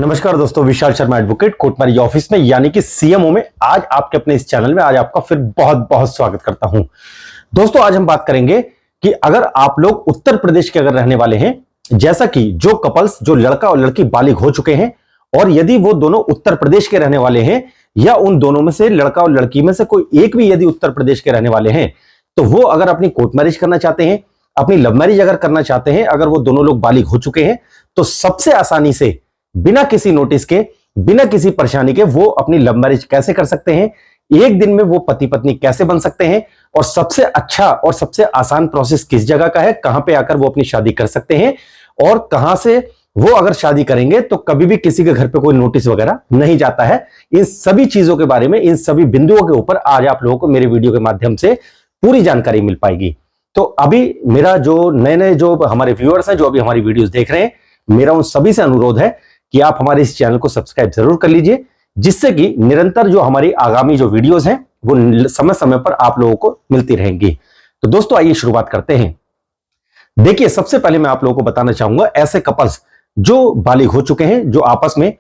नमस्कार दोस्तों, Vishal Sharma advocate कोटमारी office में यानी कि सीएमओ में आज आपके अपने इस चैनल में आज आपका फिर बहुत बहुत स्वागत करता हूं। दोस्तों आज हम बात करेंगे कि अगर आप लोग उत्तर प्रदेश के अगर रहने वाले हैं, जैसा कि जो कपल्स जो लड़का और लड़की बालिग हो चुके हैं और यदि वो दोनों उत्तर प्रदेश के रहने वाले हैं या उन दोनों में से लड़का और लड़की में से कोई एक भी यदि उत्तर प्रदेश के रहने वाले हैं तो वो अगर अपनी कोर्ट मैरिज करना चाहते हैं, अपनी लव मैरिज अगर करना चाहते हैं, अगर वो दोनों लोग बालिग हो चुके हैं तो सबसे आसानी से बिना किसी नोटिस के, बिना किसी परेशानी के वो अपनी लव मैरिज कैसे कर सकते हैं, एक दिन में वो पति पत्नी कैसे बन सकते हैं और सबसे अच्छा और सबसे आसान प्रोसेस किस जगह का है, कहां पे आकर वो अपनी शादी कर सकते हैं और कहां से वो अगर शादी करेंगे तो कभी भी किसी के घर पे कोई नोटिस वगैरह नहीं जाता है। इन सभी चीजों के बारे में, इन सभी बिंदुओं के ऊपर आज आप लोगों को मेरे वीडियो के माध्यम से पूरी जानकारी मिल पाएगी। तो अभी मेरा जो नए जो हमारे व्यूअर्स हैं, जो अभी हमारी वीडियोस देख रहे हैं, मेरा उन सभी से अनुरोध है कि आप हमारे इस चैनल को सब्सक्राइब जरूर कर लीजिए, जिससे कि निरंतर जो हमारी आगामी जो वीडियोस हैं वो समय समय पर आप लोगों को मिलती रहेंगी। तो दोस्तों आइए शुरुआत करते हैं। देखिए, सबसे पहले मैं आप लोगों को बताना चाहूंगा ऐसे कपल्स जो बालिग हो चुके हैं, जो आपस में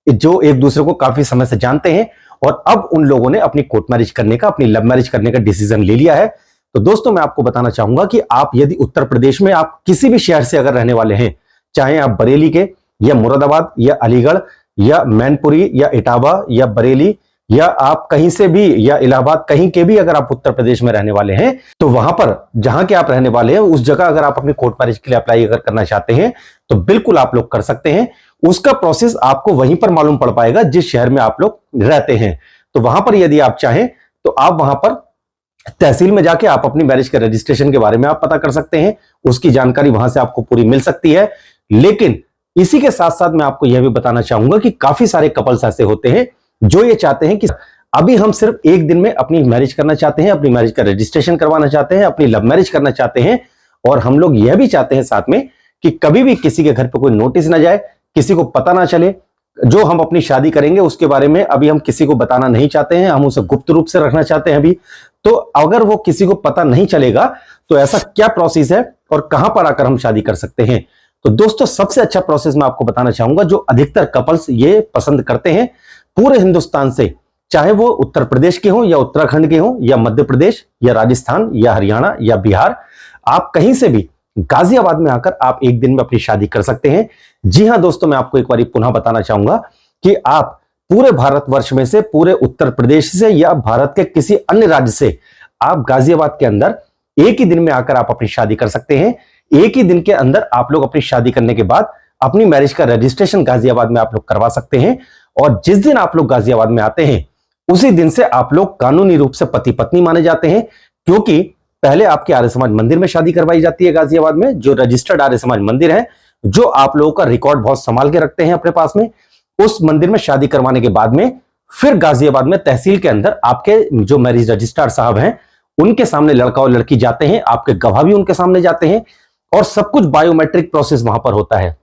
जो एक दूसरे को काफी समय से जानते हैं और अब उन लोगों ने अपनी कोर्ट मैरिज करने का, अपनी लव मैरिज करने का डिसीजन ले लिया है। तो दोस्तों मैं आपको बताना चाहूंगा कि आप यदि उत्तर प्रदेश में आप किसी भी शहर से अगर रहने वाले हैं, चाहे आप बरेली के या मुरादाबाद या अलीगढ़ या मैनपुरी या इटावा या बरेली या आप कहीं से भी या इलाहाबाद कहीं के भी अगर आप उत्तर प्रदेश में रहने वाले हैं तो वहां पर जहां के आप रहने वाले हैं उस जगह अगर आप अपनी कोर्ट मैरिज के लिए अप्लाई अगर करना चाहते हैं तो बिल्कुल आप लोग कर सकते हैं। उसका प्रोसेस आपको वहीं पर मालूम पड़ पाएगा जिस शहर में आप लोग रहते हैं। तो वहां पर यदि आप चाहें तो आप वहां पर तहसील में जाके आप अपनी मैरिज के रजिस्ट्रेशन के बारे में आप पता कर सकते हैं, उसकी जानकारी वहां से आपको पूरी मिल सकती है। लेकिन इसी के साथ साथ मैं आपको यह भी बताना चाहूंगा कि काफी सारे कपल्स ऐसे होते हैं जो ये चाहते हैं कि अभी हम सिर्फ एक दिन में अपनी मैरिज करना चाहते हैं, अपनी मैरिज का रजिस्ट्रेशन करवाना चाहते हैं, अपनी लव मैरिज करना चाहते हैं और हम लोग यह भी चाहते हैं साथ में कि कभी भी किसी के घर पे कोई नोटिस ना जाए, किसी को पता ना चले, जो हम अपनी शादी करेंगे उसके बारे में अभी हम किसी को बताना नहीं चाहते हैं, हम उसे गुप्त रूप से रखना चाहते हैं अभी। तो अगर वो किसी को पता नहीं चलेगा तो ऐसा क्या प्रोसेस है और कहां पर आकर हम शादी कर सकते हैं। तो दोस्तों सबसे अच्छा प्रोसेस मैं आपको बताना चाहूंगा जो अधिकतर कपल्स ये पसंद करते हैं पूरे हिंदुस्तान से, चाहे वो उत्तर प्रदेश के हों या उत्तराखंड के हों या मध्य प्रदेश या राजस्थान या हरियाणा या बिहार, आप कहीं से भी गाजियाबाद में आकर आप एक दिन में अपनी शादी कर सकते हैं। जी हां दोस्तों, मैं आपको एक बार पुनः बताना चाहूंगा कि आप पूरे भारतवर्ष में से, पूरे उत्तर प्रदेश से या भारत के किसी अन्य राज्य से आप गाजियाबाद के अंदर एक ही दिन में आकर आप अपनी शादी कर सकते हैं। एक ही दिन के अंदर आप लोग अपनी शादी करने के बाद अपनी मैरिज का रजिस्ट्रेशन गाजियाबाद में आप लोग करवा सकते हैं और जिस दिन आप लोग गाजियाबाद में आते हैं उसी दिन से आप लोग कानूनी रूप से पति पत्नी माने जाते हैं, क्योंकि पहले आपके आर्य समाज मंदिर में शादी करवाई जाती है गाजियाबाद में, जो रजिस्टर्ड आर्य समाज मंदिर है, जो आप लोगों का रिकॉर्ड बहुत संभाल के रखते हैं अपने पास में। उस मंदिर में शादी करवाने के बाद में फिर गाजियाबाद में तहसील के अंदर आपके जो मैरिज रजिस्ट्रार साहब हैं उनके सामने लड़का और लड़की जाते हैं, आपके गवाह भी उनके सामने जाते हैं और सब कुछ बायोमेट्रिक प्रोसेस वहां पर होता है।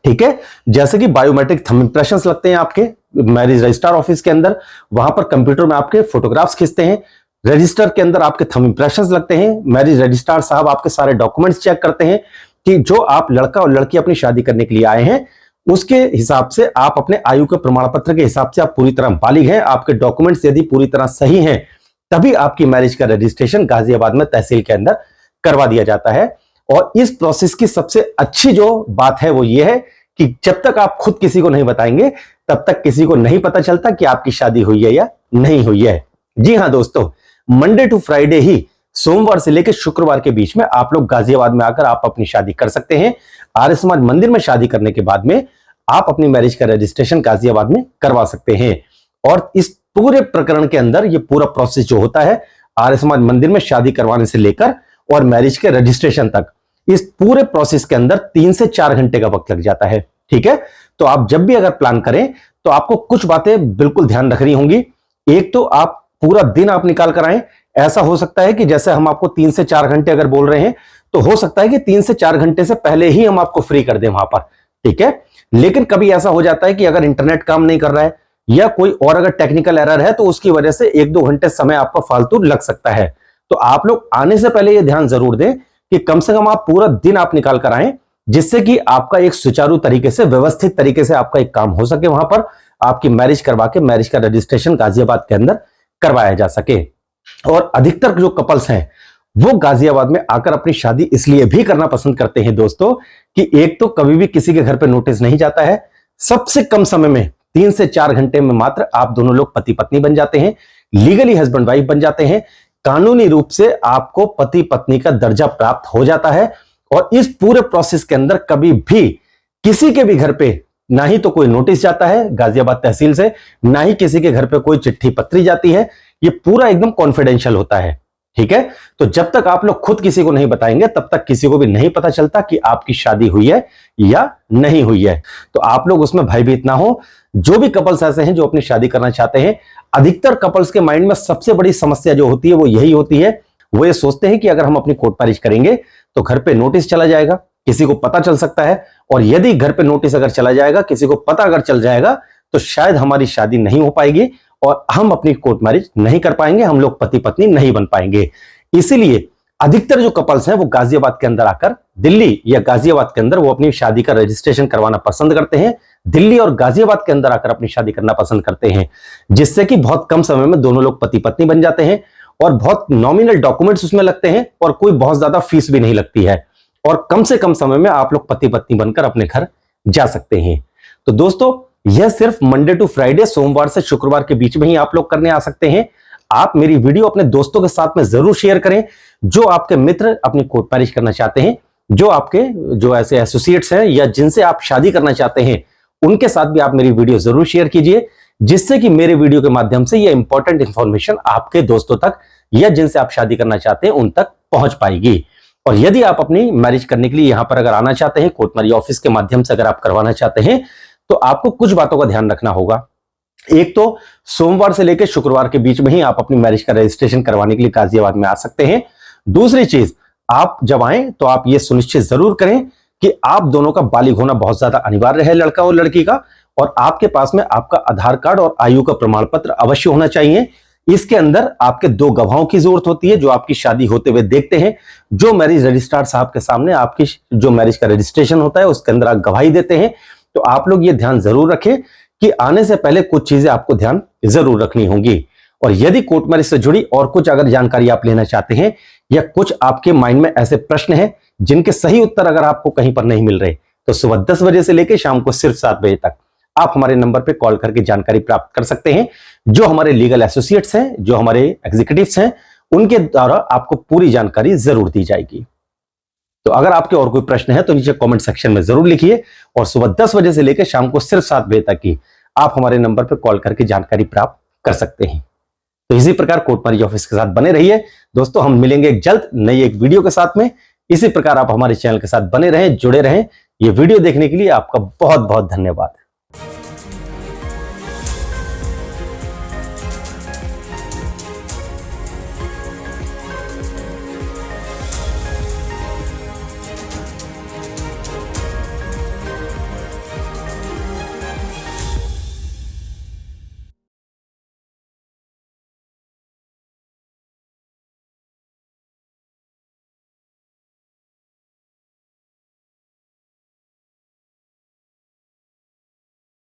ठीक है, जैसे कि बायोमेट्रिक थंब इंप्रेशंस लगते हैं आपके मैरिज रजिस्ट्रार ऑफिस के अंदर, वहां पर कंप्यूटर में आपके फोटोग्राफ्स खींचते हैं, रजिस्टर के अंदर आपके थंब इंप्रेशंस लगते हैं, मैरिज रजिस्ट्रार साहब आपके सारे डॉक्यूमेंट्स चेक करते हैं कि जो आप लड़का और लड़की अपनी शादी करने के लिए आए हैं उसके हिसाब से, आप अपने आयु के प्रमाण पत्र के हिसाब से आप पूरी तरह बालिग हैं, आपके डॉक्यूमेंट्स यदि पूरी तरह सही हैं तभी आपकी मैरिज का रजिस्ट्रेशन गाजियाबाद में तहसील के अंदर करवा दिया जाता है। और इस प्रोसेस की सबसे अच्छी जो बात है वो ये है कि जब तक आप खुद किसी को नहीं बताएंगे तब तक किसी को नहीं पता चलता कि आपकी शादी हुई है या नहीं हुई है। जी हां दोस्तों, मंडे टू फ्राइडे ही, सोमवार से लेकर शुक्रवार के बीच में आप लोग गाजियाबाद में आकर आप अपनी शादी कर सकते हैं। आर्य समाज मंदिर में शादी करने के बाद में आप अपनी मैरिज का रजिस्ट्रेशन गाजियाबाद में करवा सकते हैं। और इस पूरे प्रकरण के अंदर ये पूरा प्रोसेस जो होता है आर्य समाज मंदिर में शादी करवाने से लेकर और मैरिज के रजिस्ट्रेशन तक, इस पूरे प्रोसेस के अंदर 3 से 4 घंटे का वक्त लग जाता है। ठीक है, तो आप जब भी अगर प्लान करें तो आपको कुछ बातें बिल्कुल ध्यान रखनी होंगी। एक तो आप पूरा दिन आप निकाल कर आए। ऐसा हो सकता है कि जैसे हम आपको 3 से 4 घंटे अगर बोल रहे हैं तो हो सकता है कि 3 से 4 घंटे से पहले ही हम आपको फ्री कर दें वहां पर। ठीक है, लेकिन कभी ऐसा हो जाता है कि अगर इंटरनेट काम नहीं कर रहा है या कोई और अगर टेक्निकल एरर है तो उसकी वजह से 1-2 घंटे समय आपका फालतू लग सकता है। तो आप लोग आने से पहले यह ध्यान जरूर दें कि कम से कम आप पूरा दिन आप निकाल कर आए, जिससे कि आपका एक सुचारू तरीके से, व्यवस्थित तरीके से आपका एक काम हो सके, वहां पर आपकी मैरिज करवा के मैरिज का रजिस्ट्रेशन गाजियाबाद के अंदर करवाया जा सके। और अधिकतर जो कपल्स हैं वो गाजियाबाद में आकर अपनी शादी इसलिए भी करना पसंद करते हैं दोस्तों कि एक तो कभी भी किसी के घर पे नोटिस नहीं जाता है, सबसे कम समय में 3 से 4 घंटे में मात्र आप दोनों लोग पति पत्नी बन जाते हैं, लीगली हस्बैंड वाइफ बन जाते हैं, कानूनी रूप से आपको पति पत्नी का दर्जा प्राप्त हो जाता है। और इस पूरे प्रोसेस के अंदर कभी भी किसी के भी घर पे ना ही तो कोई नोटिस जाता है गाजियाबाद तहसील से, ना ही किसी के घर पे कोई चिट्ठी पत्री जाती है, ये पूरा एकदम कॉन्फिडेंशियल होता है। ठीक है, तो जब तक आप लोग खुद किसी को नहीं बताएंगे तब तक किसी को भी नहीं पता चलता कि आपकी शादी हुई है या नहीं हुई है। तो आप लोग उसमें भयभीत ना हो। जो भी कपल्स ऐसे हैं जो अपनी शादी करना चाहते हैं, अधिकतर कपल्स के माइंड में सबसे बड़ी समस्या जो होती है वो यही होती है, वो ये सोचते हैं कि अगर हम अपनी कोर्ट मैरिज करेंगे तो घर पे नोटिस चला जाएगा, किसी को पता चल सकता है, और यदि घर पे नोटिस अगर चला जाएगा, किसी को पता अगर चल जाएगा तो शायद हमारी शादी नहीं हो पाएगी और हम अपनी कोर्ट मैरिज नहीं कर पाएंगे, हम लोग पति पत्नी नहीं बन पाएंगे। इसीलिए अधिकतर जो कपल्स हैं वो गाजियाबाद के अंदर आकर, दिल्ली या गाजियाबाद के अंदर वो अपनी शादी का रजिस्ट्रेशन करवाना पसंद करते हैं, दिल्ली और गाजियाबाद के अंदर आकर अपनी शादी करना पसंद करते हैं, जिससे कि बहुत कम समय में दोनों लोग पति पत्नी बन जाते हैं और बहुत नॉमिनल डॉक्यूमेंट्स उसमें लगते हैं और कोई बहुत ज्यादा फीस भी नहीं लगती है और कम से कम समय में आप लोग पति पत्नी बनकर अपने घर जा सकते हैं। तो दोस्तों, यह सिर्फ मंडे टू फ्राइडे, सोमवार से शुक्रवार के बीच में ही आप लोग करने आ सकते हैं। आप मेरी वीडियो अपने दोस्तों के साथ में जरूर शेयर करें, जो आपके मित्र अपनी कोर्ट मैरिज करना चाहते हैं, जो ऐसे एसोसिएट्स हैं या जिनसे आप शादी करना चाहते हैं, उनके साथ भी आप मेरी वीडियो जरूर शेयर कीजिए, जिससे कि मेरे वीडियो के माध्यम से यह इंपॉर्टेंट इंफॉर्मेशन आपके दोस्तों तक या जिनसे आप शादी करना चाहते हैं उन तक पहुंच पाएगी। और यदि आप अपनी मैरिज करने के लिए यहां पर अगर आना चाहते हैं, कोर्ट मैरिज ऑफिस के माध्यम से अगर आप करवाना चाहते हैं, तो आपको कुछ बातों का ध्यान रखना होगा। एक तो सोमवार से लेकर शुक्रवार के बीच में ही आप अपनी मैरिज का रजिस्ट्रेशन करवाने के लिए गाजियाबाद में आ सकते हैं। दूसरी चीज, आप जब आए तो आप ये सुनिश्चित जरूर करें कि आप दोनों का बालिग होना बहुत ज्यादा अनिवार्य है, लड़का और लड़की का, और आपके पास में आपका आधार कार्ड और आयु का प्रमाण पत्र अवश्य होना चाहिए। इसके अंदर आपके 2 गवाहों की जरूरत होती है जो आपकी शादी होते हुए देखते हैं, जो मैरिज रजिस्ट्रार साहब के सामने आपकी जो मैरिज का रजिस्ट्रेशन होता है उसके अंदर आप गवाही देते हैं। तो आप लोग ये ध्यान जरूर रखें कि आने से पहले कुछ चीजें आपको ध्यान जरूर रखनी होंगी। और यदि कोर्ट मैरिज से जुड़ी और कुछ अगर जानकारी आप लेना चाहते हैं या कुछ आपके माइंड में ऐसे प्रश्न हैं जिनके सही उत्तर अगर आपको कहीं पर नहीं मिल रहे, तो सुबह 10 बजे से लेकर शाम को सिर्फ 7 बजे तक आप हमारे नंबर पे कॉल करके जानकारी प्राप्त कर सकते हैं। जो हमारे लीगल एसोसिएट्स हैं, जो हमारे एग्जीक्यूटिव्स हैं, उनके द्वारा आपको पूरी जानकारी जरूर दी जाएगी। तो अगर आपके और कोई प्रश्न है तो नीचे कमेंट सेक्शन में जरूर लिखिए और सुबह 10 बजे से लेकर शाम को सिर्फ 7 बजे तक ही आप हमारे नंबर पर कॉल करके जानकारी प्राप्त कर सकते हैं। तो इसी प्रकार कोर्ट मैरिज ऑफिस के साथ बने रहिए दोस्तों। हम मिलेंगे जल्द नई एक वीडियो के साथ में। इसी प्रकार आप हमारे चैनल के साथ बने रहें, जुड़े रहें। ये वीडियो देखने के लिए आपका बहुत बहुत धन्यवाद।